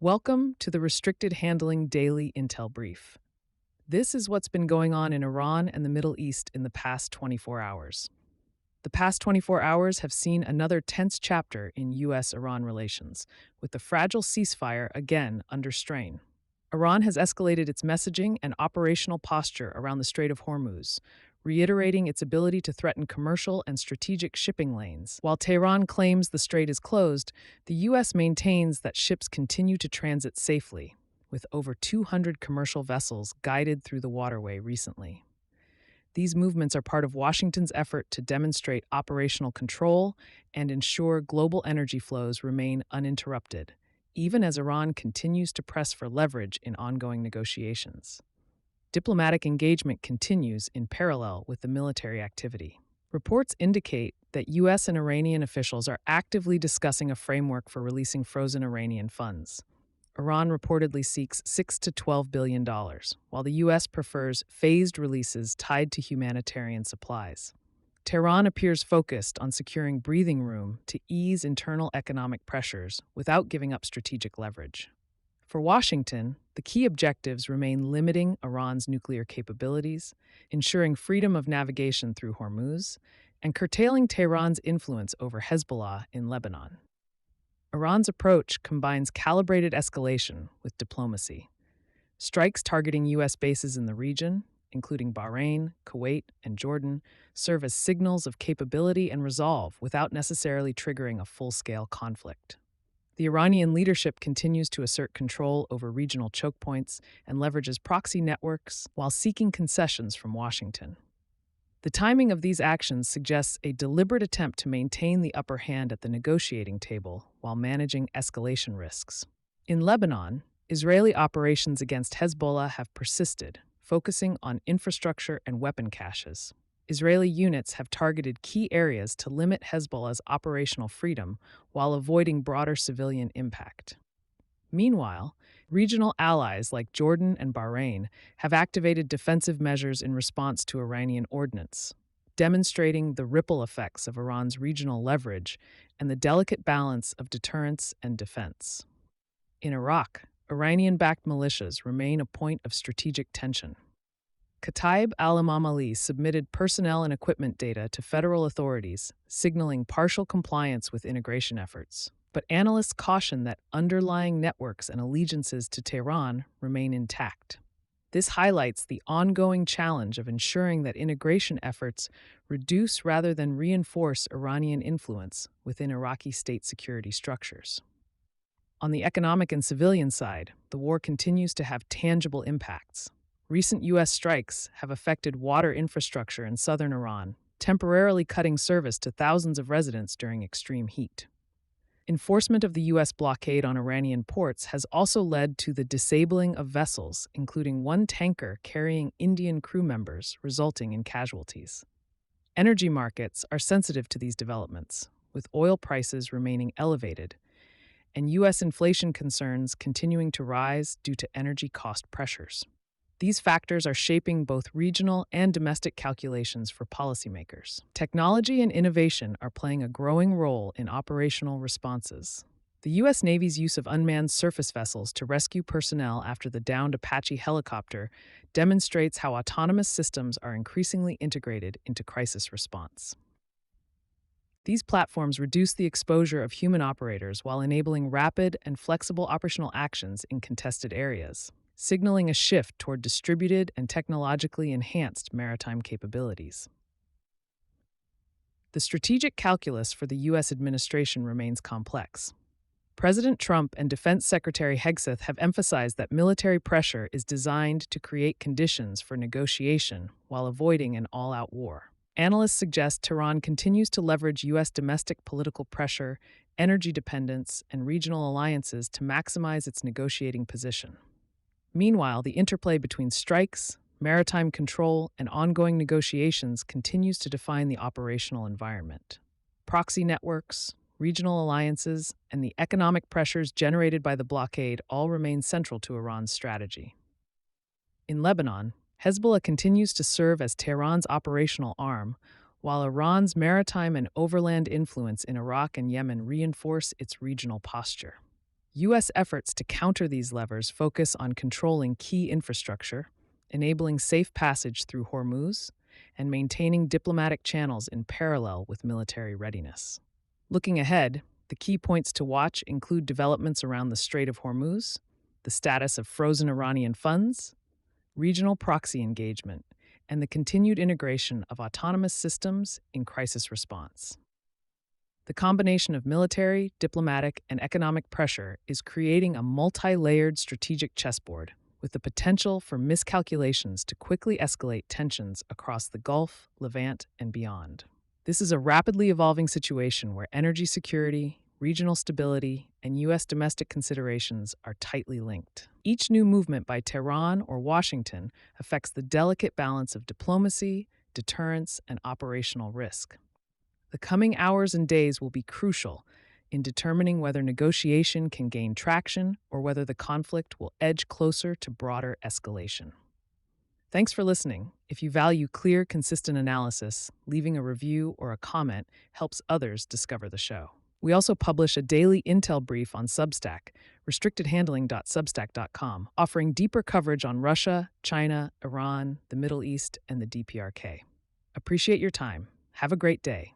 Welcome to the Restricted Handling Daily Intel Brief. This is what's been going on in Iran and the Middle East in the past 24 hours. The past 24 hours have seen another tense chapter in U.S. Iran relations, with the fragile ceasefire again under strain. Iran has escalated its messaging and operational posture around the Strait of Hormuz, reiterating its ability to threaten commercial and strategic shipping lanes. While Tehran claims the strait is closed, the U.S. maintains that ships continue to transit safely, with over 200 commercial vessels guided through the waterway recently. These movements are part of Washington's effort to demonstrate operational control and ensure global energy flows remain uninterrupted, even as Iran continues to press for leverage in ongoing negotiations. Diplomatic engagement continues in parallel with the military activity. Reports indicate that U.S. and Iranian officials are actively discussing a framework for releasing frozen Iranian funds. Iran reportedly seeks $6 to $12 billion, while the U.S. prefers phased releases tied to humanitarian supplies. Tehran appears focused on securing breathing room to ease internal economic pressures without giving up strategic leverage. For Washington, the key objectives remain limiting Iran's nuclear capabilities, ensuring freedom of navigation through Hormuz, and curtailing Tehran's influence over Hezbollah in Lebanon. Iran's approach combines calibrated escalation with diplomacy. Strikes targeting U.S. bases in the region, including Bahrain, Kuwait, and Jordan, serve as signals of capability and resolve without necessarily triggering a full-scale conflict. The Iranian leadership continues to assert control over regional choke points and leverages proxy networks while seeking concessions from Washington. The timing of these actions suggests a deliberate attempt to maintain the upper hand at the negotiating table while managing escalation risks. In Lebanon, Israeli operations against Hezbollah have persisted, focusing on infrastructure and weapon caches. Israeli units have targeted key areas to limit Hezbollah's operational freedom while avoiding broader civilian impact. Meanwhile, regional allies like Jordan and Bahrain have activated defensive measures in response to Iranian ordnance, demonstrating the ripple effects of Iran's regional leverage and the delicate balance of deterrence and defense. In Iraq, Iranian-backed militias remain a point of strategic tension. Kataib al-Imam Ali submitted personnel and equipment data to federal authorities, signaling partial compliance with integration efforts. But analysts caution that underlying networks and allegiances to Tehran remain intact. This highlights the ongoing challenge of ensuring that integration efforts reduce rather than reinforce Iranian influence within Iraqi state security structures. On the economic and civilian side, the war continues to have tangible impacts. Recent U.S. strikes have affected water infrastructure in southern Iran, temporarily cutting service to thousands of residents during extreme heat. Enforcement of the U.S. blockade on Iranian ports has also led to the disabling of vessels, including one tanker carrying Indian crew members, resulting in casualties. Energy markets are sensitive to these developments, with oil prices remaining elevated, and U.S. inflation concerns continuing to rise due to energy cost pressures. These factors are shaping both regional and domestic calculations for policymakers. Technology and innovation are playing a growing role in operational responses. The U.S. Navy's use of unmanned surface vessels to rescue personnel after the downed Apache helicopter demonstrates how autonomous systems are increasingly integrated into crisis response. These platforms reduce the exposure of human operators while enabling rapid and flexible operational actions in contested areas, signaling a shift toward distributed and technologically enhanced maritime capabilities. The strategic calculus for the U.S. administration remains complex. President Trump and Defense Secretary Hegseth have emphasized that military pressure is designed to create conditions for negotiation while avoiding an all-out war. Analysts suggest Tehran continues to leverage U.S. domestic political pressure, energy dependence, and regional alliances to maximize its negotiating position. Meanwhile, the interplay between strikes, maritime control, and ongoing negotiations continues to define the operational environment. Proxy networks, regional alliances, and the economic pressures generated by the blockade all remain central to Iran's strategy. In Lebanon, Hezbollah continues to serve as Tehran's operational arm, while Iran's maritime and overland influence in Iraq and Yemen reinforce its regional posture. U.S. efforts to counter these levers focus on controlling key infrastructure, enabling safe passage through Hormuz, and maintaining diplomatic channels in parallel with military readiness. Looking ahead, the key points to watch include developments around the Strait of Hormuz, the status of frozen Iranian funds, regional proxy engagement, and the continued integration of autonomous systems in crisis response. The combination of military, diplomatic, and economic pressure is creating a multi-layered strategic chessboard with the potential for miscalculations to quickly escalate tensions across the Gulf, Levant, and beyond. This is a rapidly evolving situation where energy security, regional stability, and U.S. domestic considerations are tightly linked. Each new movement by Tehran or Washington affects the delicate balance of diplomacy, deterrence, and operational risk. The coming hours and days will be crucial in determining whether negotiation can gain traction or whether the conflict will edge closer to broader escalation. Thanks for listening. If you value clear, consistent analysis, leaving a review or a comment helps others discover the show. We also publish a daily intel brief on Substack, restrictedhandling.substack.com, offering deeper coverage on Russia, China, Iran, the Middle East, and the DPRK. Appreciate your time. Have a great day.